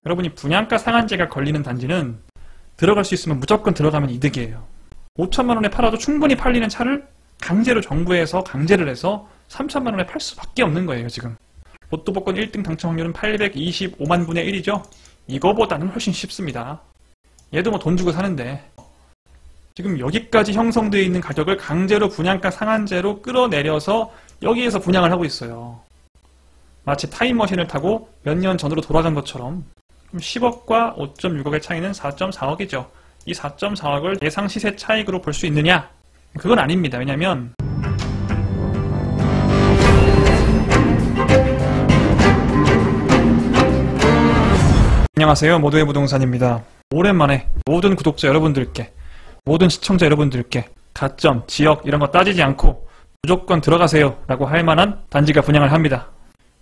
여러분이 분양가 상한제가 걸리는 단지는 들어갈 수 있으면 무조건 들어가면 이득이에요. 5천만 원에 팔아도 충분히 팔리는 차를 강제로 정부에서 강제를 해서 3천만 원에 팔 수밖에 없는 거예요, 지금. 로또 복권 1등 당첨 확률은 825만 분의 1이죠? 이거보다는 훨씬 쉽습니다. 얘도 뭐 돈 주고 사는데. 지금 여기까지 형성되어 있는 가격을 강제로 분양가 상한제로 끌어내려서 여기에서 분양을 하고 있어요. 마치 타임머신을 타고 몇 년 전으로 돌아간 것처럼. 10억과 5.6억의 차이는 4.4억이죠. 이 4.4억을 예상 시세 차익으로 볼 수 있느냐? 그건 아닙니다. 왜냐면 안녕하세요. 모두의 부동산입니다. 오랜만에 모든 구독자 여러분들께, 모든 시청자 여러분들께 가점, 지역 이런 거 따지지 않고 무조건 들어가세요 라고 할 만한 단지가 분양을 합니다.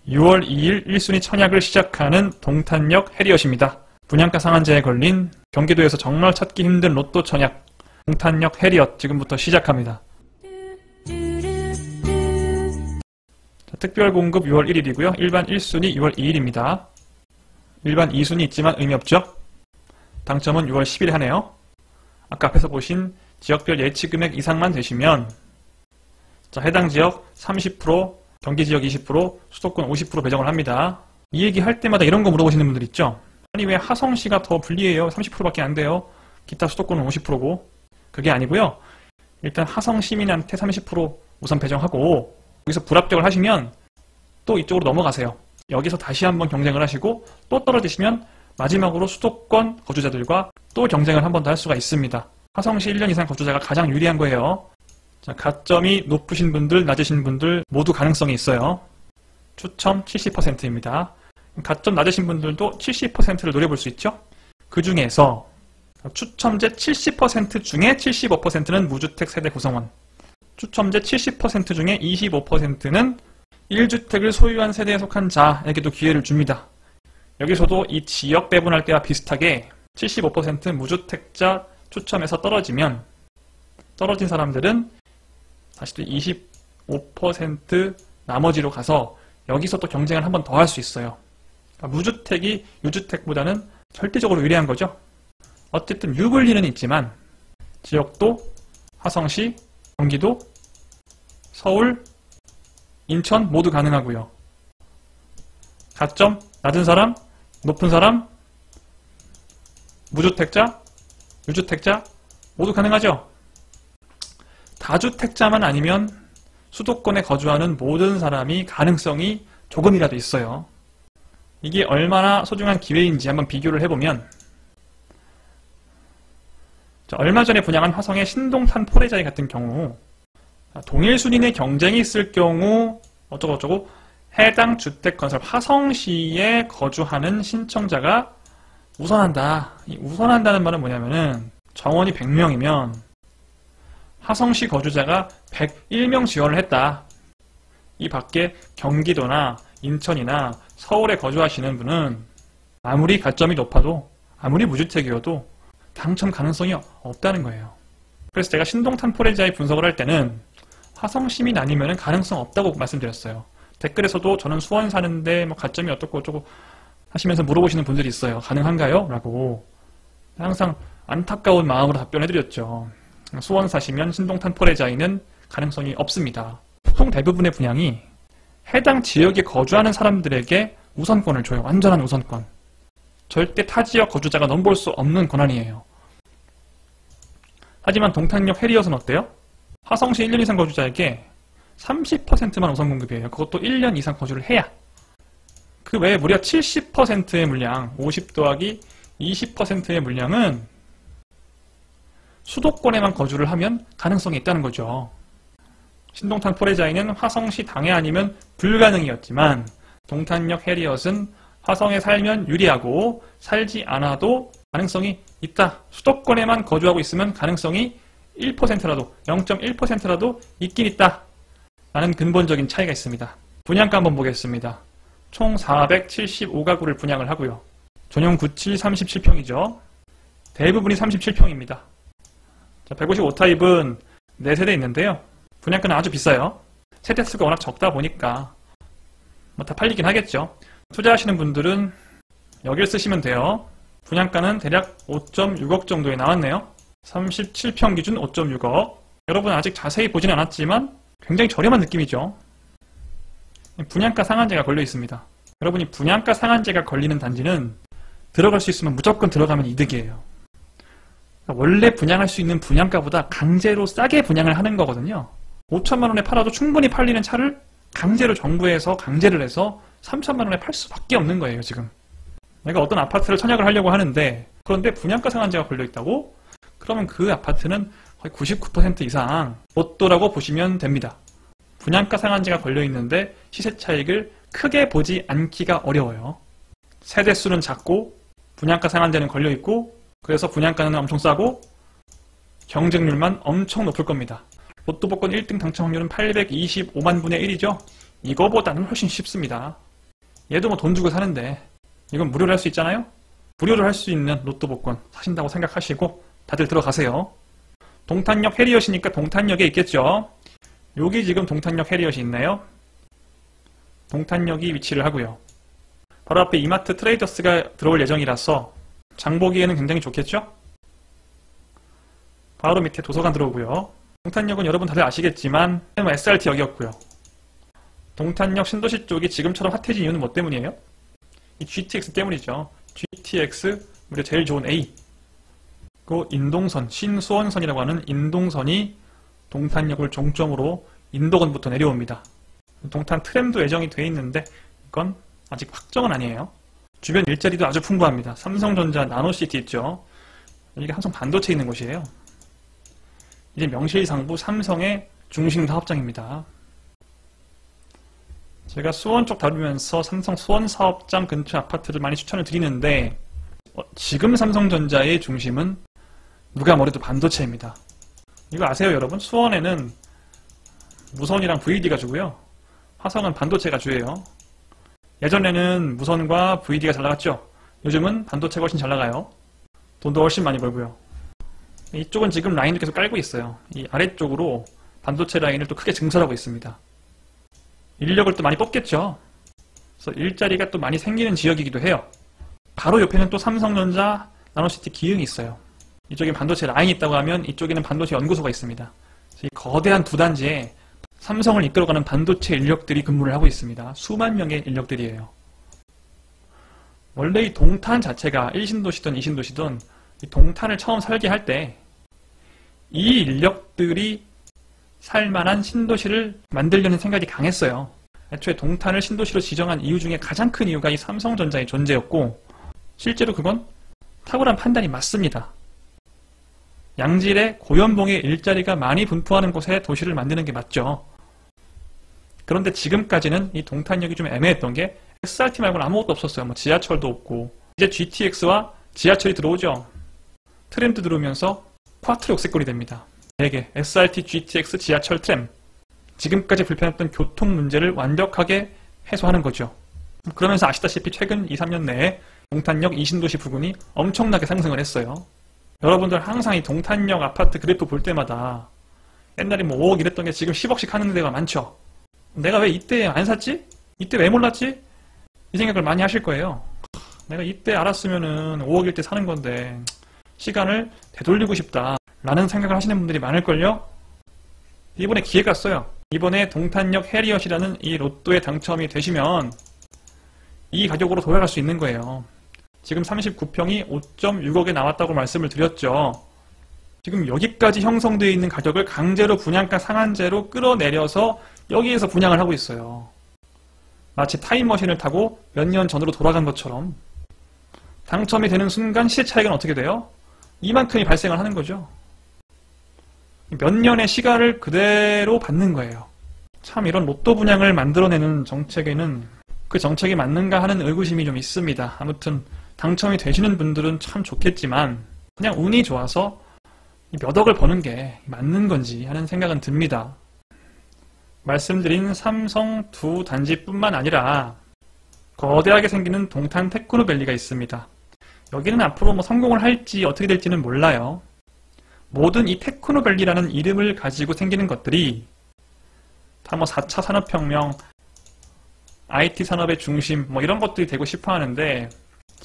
6월 2일 1순위 청약을 시작하는 동탄역 해리엇입니다. 분양가 상한제에 걸린 경기도에서 정말 찾기 힘든 로또 청약 동탄역 해리엇 지금부터 시작합니다. 자, 특별 공급 6월 1일이고요. 일반 1순위 6월 2일입니다. 일반 2순위 있지만 의미 없죠? 당첨은 6월 10일에 하네요. 아까 앞에서 보신 지역별 예치 금액 이상만 되시면 자, 해당 지역 30%, 경기 지역 20%, 수도권 50% 배정을 합니다. 이 얘기 할 때마다 이런 거 물어보시는 분들 있죠? 아니 왜 하성시가 더 불리해요? 30%밖에 안 돼요. 기타 수도권은 50%고. 그게 아니고요. 일단 하성 시민한테 30% 우선 배정하고 여기서 불합격을 하시면 또 이쪽으로 넘어가세요. 여기서 다시 한번 경쟁을 하시고 또 떨어지시면 마지막으로 수도권 거주자들과 또 경쟁을 한 번 더 할 수가 있습니다. 하성시 1년 이상 거주자가 가장 유리한 거예요. 자, 가점이 높으신 분들, 낮으신 분들 모두 가능성이 있어요. 추첨 70%입니다. 가점 낮으신 분들도 70%를 노려볼 수 있죠. 그 중에서 추첨제 70% 중에 75%는 무주택 세대 구성원, 추첨제 70% 중에 25%는 1주택을 소유한 세대에 속한 자에게도 기회를 줍니다. 여기서도 이 지역 배분할 때와 비슷하게 75% 무주택자 추첨에서 떨어지면 떨어진 사람들은 다시 또 25% 나머지로 가서 여기서 또 경쟁을 한 번 더 할 수 있어요. 그러니까 무주택이 유주택보다는 절대적으로 유리한 거죠. 어쨌든 유불리는 있지만 지역도 화성시, 경기도, 서울, 인천 모두 가능하고요. 가점 낮은 사람, 높은 사람, 무주택자, 유주택자 모두 가능하죠. 다주택자만 아니면 수도권에 거주하는 모든 사람이 가능성이 조금이라도 있어요. 이게 얼마나 소중한 기회인지 한번 비교를 해보면 자, 얼마 전에 분양한 화성의 신동탄 포레자이 같은 경우 동일 순위 경쟁이 있을 경우 어쩌고저쩌고 해당 주택건설 화성시에 거주하는 신청자가 우선한다. 이 우선한다는 말은 뭐냐면은 정원이 100명이면 화성시 거주자가 101명 지원을 했다. 이 밖에 경기도나 인천이나 서울에 거주하시는 분은 아무리 가점이 높아도 아무리 무주택이어도 당첨 가능성이 없다는 거예요. 그래서 제가 신동탄 포레자이 분석을 할 때는 화성시민 아니면 가능성 없다고 말씀드렸어요. 댓글에서도 저는 수원 사는데 뭐 가점이 어떻고 어쩌고 하시면서 물어보시는 분들이 있어요. 가능한가요? 라고 항상 안타까운 마음으로 답변해드렸죠. 수원 사시면 신동탄 포레자이는 가능성이 없습니다. 보통 대부분의 분양이 해당 지역에 거주하는 사람들에게 우선권을 줘요. 완전한 우선권. 절대 타 지역 거주자가 넘볼 수 없는 권한이에요. 하지만 동탄역 해리엇은 어때요? 화성시 1년 이상 거주자에게 30%만 우선 공급이에요. 그것도 1년 이상 거주를 해야. 그 외에 무려 70%의 물량, 50 더하기 20%의 물량은 수도권에만 거주를 하면 가능성이 있다는 거죠. 신동탄 포레자이는 화성시 당해 아니면 불가능이었지만 동탄역 해리엇은 화성에 살면 유리하고 살지 않아도 가능성이 있다. 수도권에만 거주하고 있으면 가능성이 1%라도 0.1%라도 있긴 있다. 라는 근본적인 차이가 있습니다. 분양가 한번 보겠습니다. 총 475가구를 분양을 하고요. 전용 97 37평이죠. 대부분이 37평입니다. 155타입은 4세대 있는데요. 분양가는 아주 비싸요. 세대수가 워낙 적다 보니까 뭐 다 팔리긴 하겠죠. 투자하시는 분들은 여길 쓰시면 돼요. 분양가는 대략 5.6억 정도에 나왔네요. 37평 기준 5.6억. 여러분 아직 자세히 보진 않았지만 굉장히 저렴한 느낌이죠. 분양가 상한제가 걸려 있습니다. 여러분이 분양가 상한제가 걸리는 단지는 들어갈 수 있으면 무조건 들어가면 이득이에요. 원래 분양할 수 있는 분양가보다 강제로 싸게 분양을 하는 거거든요. 5천만 원에 팔아도 충분히 팔리는 차를 강제로 정부에서 강제를 해서 3천만 원에 팔 수밖에 없는 거예요, 지금. 내가 어떤 아파트를 청약을 하려고 하는데 그런데 분양가 상한제가 걸려 있다고? 그러면 그 아파트는 거의 99% 이상 로또라고 보시면 됩니다. 분양가 상한제가 걸려 있는데 시세 차익을 크게 보지 않기가 어려워요. 세대수는 작고 분양가 상한제는 걸려 있고 그래서 분양가는 엄청 싸고 경쟁률만 엄청 높을 겁니다. 로또 복권 1등 당첨 확률은 825만 분의 1이죠. 이거보다는 훨씬 쉽습니다. 얘도 뭐 돈 주고 사는데 이건 무료로 할 수 있잖아요. 무료로 할 수 있는 로또 복권 사신다고 생각하시고 다들 들어가세요. 동탄역 해리엇이니까 동탄역에 있겠죠. 여기 지금 동탄역 해리엇이 있나요? 동탄역이 위치를 하고요. 바로 앞에 이마트 트레이더스가 들어올 예정이라서 장보기에는 굉장히 좋겠죠? 바로 밑에 도서관 들어오고요. 동탄역은 여러분 다들 아시겠지만 SRT역이었고요. 동탄역 신도시 쪽이 지금처럼 핫해진 이유는 뭐 때문이에요? 이 GTX 때문이죠. GTX 무려 제일 좋은 A. 그 인동선, 신수원선이라고 하는 인동선이 동탄역을 종점으로 인도건부터 내려옵니다. 동탄 트램도 예정이 돼 있는데 이건 아직 확정은 아니에요. 주변 일자리도 아주 풍부합니다. 삼성전자 나노시티 있죠. 여기가 삼성 반도체 있는 곳이에요. 이제 명실상부 삼성의 중심 사업장입니다. 제가 수원 쪽 다루면서 삼성 수원 사업장 근처 아파트를 많이 추천을 드리는데 지금 삼성전자의 중심은 누가 뭐래도 반도체입니다. 이거 아세요 여러분? 수원에는 무선이랑 VD가 주고요. 화성은 반도체가 주예요. 예전에는 무선과 VD가 잘 나갔죠. 요즘은 반도체가 훨씬 잘 나가요. 돈도 훨씬 많이 벌고요. 이쪽은 지금 라인을 계속 깔고 있어요. 이 아래쪽으로 반도체 라인을 또 크게 증설하고 있습니다. 인력을 또 많이 뽑겠죠. 그래서 일자리가 또 많이 생기는 지역이기도 해요. 바로 옆에는 또 삼성전자 나노시티 기흥이 있어요. 이쪽에 반도체 라인이 있다고 하면 이쪽에는 반도체 연구소가 있습니다. 그래서 이 거대한 두 단지에 삼성을 이끌어가는 반도체 인력들이 근무를 하고 있습니다. 수만 명의 인력들이에요. 원래 이 동탄 자체가 1신도시든 2신도시든 이 동탄을 처음 설계할 때 이 인력들이 살만한 신도시를 만들려는 생각이 강했어요. 애초에 동탄을 신도시로 지정한 이유 중에 가장 큰 이유가 이 삼성전자의 존재였고 실제로 그건 탁월한 판단이 맞습니다. 양질의 고연봉의 일자리가 많이 분포하는 곳에 도시를 만드는 게 맞죠. 그런데 지금까지는 이 동탄역이 좀 애매했던 게 SRT 말고는 아무것도 없었어요. 뭐 지하철도 없고 이제 GTX와 지하철이 들어오죠. 트램도 들어오면서 쿼트로 역세권이 됩니다. 4개 SRT, GTX, 지하철, 트램 지금까지 불편했던 교통 문제를 완벽하게 해소하는 거죠. 그러면서 아시다시피 최근 2-3년 내에 동탄역 2신도시 부근이 엄청나게 상승을 했어요. 여러분들 항상 이 동탄역 아파트 그래프 볼 때마다 옛날에 뭐 5억 이랬던 게 지금 10억씩 하는 데가 많죠. 내가 왜 이때 안 샀지? 이때 왜 몰랐지? 이 생각을 많이 하실 거예요. 내가 이때 알았으면은 5억일 때 사는 건데 시간을 되돌리고 싶다 라는 생각을 하시는 분들이 많을걸요? 이번에 기회가 왔어요. 이번에 동탄역 해리엇이라는 이 로또에 당첨이 되시면 이 가격으로 돌아갈 수 있는 거예요. 지금 39평이 5.6억에 나왔다고 말씀을 드렸죠. 지금 여기까지 형성되어 있는 가격을 강제로 분양가 상한제로 끌어내려서 여기에서 분양을 하고 있어요. 마치 타임머신을 타고 몇 년 전으로 돌아간 것처럼 당첨이 되는 순간 시세 차익은 어떻게 돼요? 이만큼이 발생을 하는 거죠. 몇 년의 시간을 그대로 받는 거예요. 참 이런 로또 분양을 만들어내는 정책에는 그 정책이 맞는가 하는 의구심이 좀 있습니다. 아무튼 당첨이 되시는 분들은 참 좋겠지만 그냥 운이 좋아서 몇 억을 버는 게 맞는 건지 하는 생각은 듭니다. 말씀드린 삼성 두 단지뿐만 아니라 거대하게 생기는 동탄 테크노밸리가 있습니다. 여기는 앞으로 뭐 성공을 할지 어떻게 될지는 몰라요. 모든 이 테크노밸리라는 이름을 가지고 생기는 것들이 다 뭐 4차 산업혁명, IT 산업의 중심 뭐 이런 것들이 되고 싶어 하는데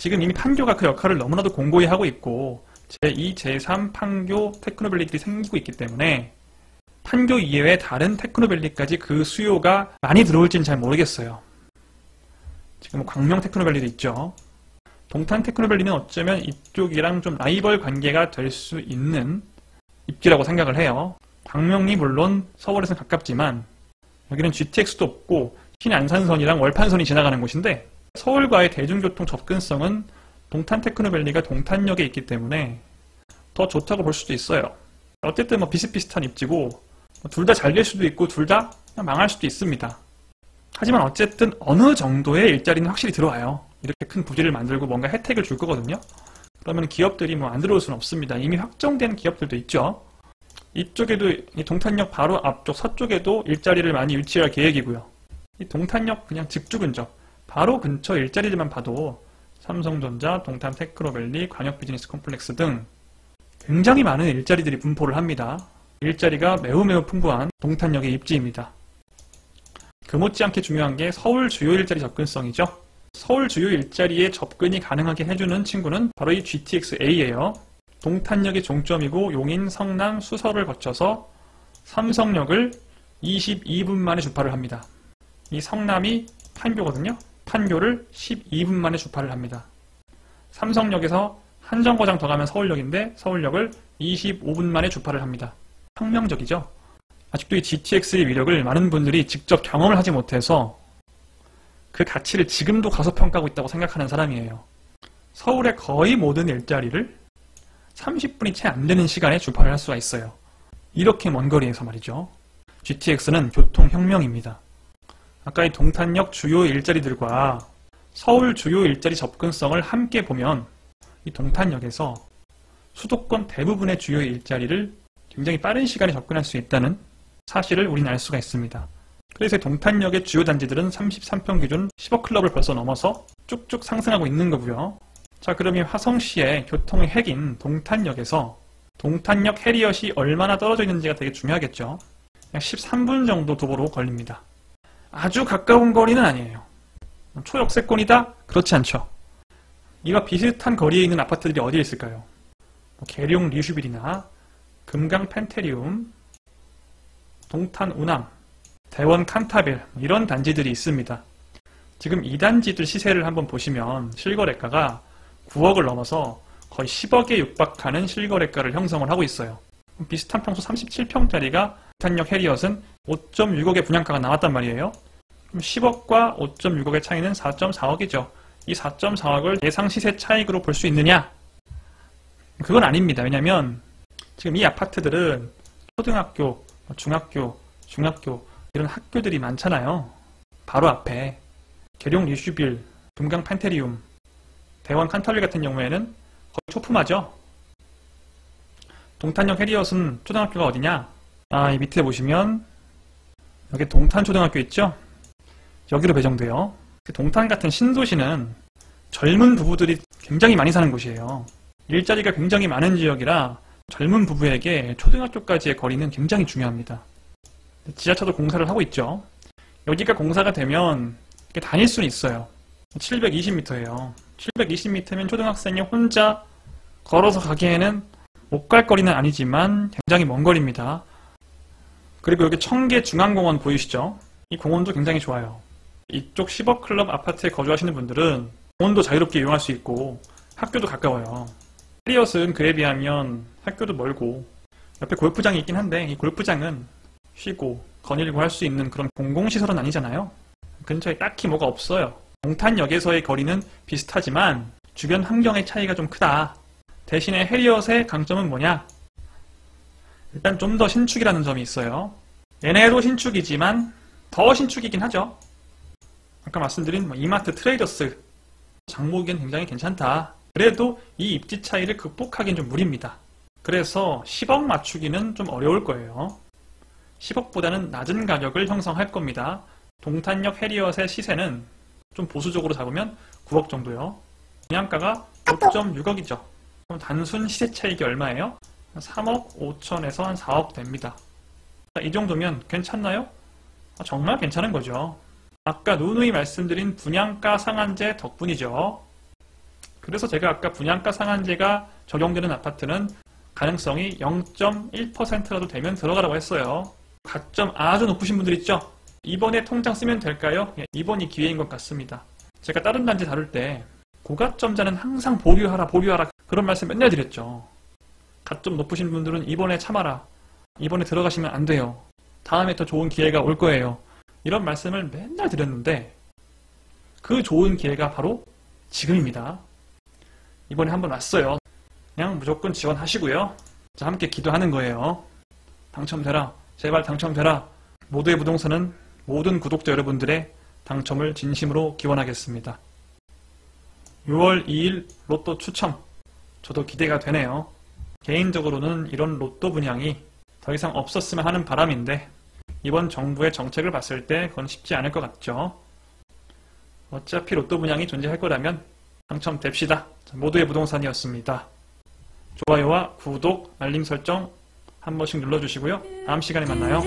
지금 이미 판교가 그 역할을 너무나도 공고히 하고 있고 제2, 제3 판교 테크노밸리들이 생기고 있기 때문에 판교 이외의 다른 테크노밸리까지 그 수요가 많이 들어올지는 잘 모르겠어요. 지금 광명 테크노밸리도 있죠. 동탄 테크노밸리는 어쩌면 이쪽이랑 좀 라이벌 관계가 될 수 있는 입지라고 생각을 해요. 광명이 물론 서울에서는 가깝지만 여기는 GTX도 없고 신안산선이랑 월판선이 지나가는 곳인데 서울과의 대중교통 접근성은 동탄 테크노밸리가 동탄역에 있기 때문에 더 좋다고 볼 수도 있어요. 어쨌든 뭐 비슷비슷한 입지고 둘 다 잘 될 수도 있고 둘 다 망할 수도 있습니다. 하지만 어쨌든 어느 정도의 일자리는 확실히 들어와요. 이렇게 큰 부지를 만들고 뭔가 혜택을 줄 거거든요. 그러면 기업들이 뭐 안 들어올 수는 없습니다. 이미 확정된 기업들도 있죠. 이쪽에도 이 동탄역 바로 앞쪽 서쪽에도 일자리를 많이 유치할 계획이고요. 이 동탄역 그냥 직주근접 바로 근처 일자리들만 봐도 삼성전자, 동탄 테크노밸리, 광역 비즈니스 콤플렉스 등 굉장히 많은 일자리들이 분포를 합니다. 일자리가 매우 풍부한 동탄역의 입지입니다. 그 못지않게 중요한 게 서울 주요 일자리 접근성이죠. 서울 주요 일자리에 접근이 가능하게 해주는 친구는 바로 이 GTX-A예요. 동탄역이 종점이고 용인, 성남, 수서를 거쳐서 삼성역을 22분 만에 주파를 합니다. 이 성남이 판교거든요. 판교를 12분 만에 주파를 합니다. 삼성역에서 한 정거장 더 가면 서울역인데 서울역을 25분 만에 주파를 합니다. 혁명적이죠. 아직도 이 GTX의 위력을 많은 분들이 직접 경험을 하지 못해서 그 가치를 지금도 가소평가하고 있다고 생각하는 사람이에요. 서울의 거의 모든 일자리를 30분이 채 안 되는 시간에 주파를 할 수가 있어요. 이렇게 먼 거리에서 말이죠. GTX는 교통혁명입니다. 아까 이 동탄역 주요 일자리들과 서울 주요 일자리 접근성을 함께 보면 이 동탄역에서 수도권 대부분의 주요 일자리를 굉장히 빠른 시간에 접근할 수 있다는 사실을 우리는 알 수가 있습니다. 그래서 동탄역의 주요 단지들은 33평 기준 10억 클럽을 벌써 넘어서 쭉쭉 상승하고 있는 거고요. 자, 그럼 이 화성시의 교통의 핵인 동탄역에서 동탄역 해리엇이 얼마나 떨어져 있는지가 되게 중요하겠죠. 약 13분 정도 도보로 걸립니다. 아주 가까운 거리는 아니에요. 초역세권이다? 그렇지 않죠. 이와 비슷한 거리에 있는 아파트들이 어디에 있을까요? 계룡 리슈빌이나 금강 펜테리움, 동탄 운암, 대원 칸타빌 이런 단지들이 있습니다. 지금 이 단지들 시세를 한번 보시면 실거래가가 9억을 넘어서 거의 10억에 육박하는 실거래가를 형성을 하고 있어요. 비슷한 평수 37평짜리가 동탄역 해리엇은 5.6억의 분양가가 나왔단 말이에요. 그럼 10억과 5.6억의 차이는 4.4억이죠. 이 4.4억을 예상 시세 차익으로 볼 수 있느냐? 그건 아닙니다. 왜냐하면 지금 이 아파트들은 초등학교, 중학교 이런 학교들이 많잖아요. 바로 앞에 계룡 리슈빌, 금강 판테리움, 대원 칸타빌 같은 경우에는 거의 초품화죠. 동탄역 해리엇은 초등학교가 어디냐? 이 밑에 보시면 여기 동탄 초등학교 있죠? 여기로 배정돼요. 동탄 같은 신도시는 젊은 부부들이 굉장히 많이 사는 곳이에요. 일자리가 굉장히 많은 지역이라 젊은 부부에게 초등학교까지의 거리는 굉장히 중요합니다. 지하철도 공사를 하고 있죠. 여기가 공사가 되면 다닐 수는 있어요. 720m예요. 720m면 초등학생이 혼자 걸어서 가기에는 못 갈 거리는 아니지만 굉장히 먼 거리입니다. 그리고 여기 청계 중앙공원 보이시죠? 이 공원도 굉장히 좋아요. 이쪽 10억 클럽 아파트에 거주하시는 분들은 공원도 자유롭게 이용할 수 있고 학교도 가까워요. 해리엇은 그에 비하면 학교도 멀고 옆에 골프장이 있긴 한데 이 골프장은 쉬고 거닐고 할 수 있는 그런 공공시설은 아니잖아요. 근처에 딱히 뭐가 없어요. 동탄역에서의 거리는 비슷하지만 주변 환경의 차이가 좀 크다. 대신에 해리엇의 강점은 뭐냐? 일단 좀 더 신축이라는 점이 있어요. 얘네도 신축이지만 더 신축이긴 하죠. 아까 말씀드린 이마트 트레이더스 장보기엔 굉장히 괜찮다. 그래도 이 입지 차이를 극복하기엔 좀 무리입니다. 그래서 10억 맞추기는 좀 어려울 거예요. 10억보다는 낮은 가격을 형성할 겁니다. 동탄역 해리엇의 시세는 좀 보수적으로 잡으면 9억 정도요. 분양가가 5.6억이죠. 그럼 단순 시세 차익이 얼마예요? 3억 5천에서 한 4억 됩니다. 이 정도면 괜찮나요? 정말 괜찮은 거죠. 아까 누누이 말씀드린 분양가 상한제 덕분이죠. 그래서 제가 아까 분양가 상한제가 적용되는 아파트는 가능성이 0.1%라도 되면 들어가라고 했어요. 가점 아주 높으신 분들 있죠? 이번에 통장 쓰면 될까요? 예, 이번이 기회인 것 같습니다. 제가 다른 단지 다룰 때 고가점자는 항상 보류하라 그런 말씀 맨날 드렸죠. 가점 높으신 분들은 이번에 참아라. 이번에 들어가시면 안 돼요. 다음에 더 좋은 기회가 올 거예요. 이런 말씀을 맨날 드렸는데 그 좋은 기회가 바로 지금입니다. 이번에 한번 왔어요. 그냥 무조건 지원하시고요. 자, 함께 기도하는 거예요. 당첨되라. 제발 당첨되라. 모두의 부동산은 모든 구독자 여러분들의 당첨을 진심으로 기원하겠습니다. 6월 2일 로또 추첨. 저도 기대가 되네요. 개인적으로는 이런 로또 분양이 더 이상 없었으면 하는 바람인데 이번 정부의 정책을 봤을 때 그건 쉽지 않을 것 같죠. 어차피 로또 분양이 존재할 거라면 당첨됩시다. 모두의 부동산이었습니다. 좋아요와 구독, 알림 설정 한 번씩 눌러주시고요. 다음 시간에 만나요.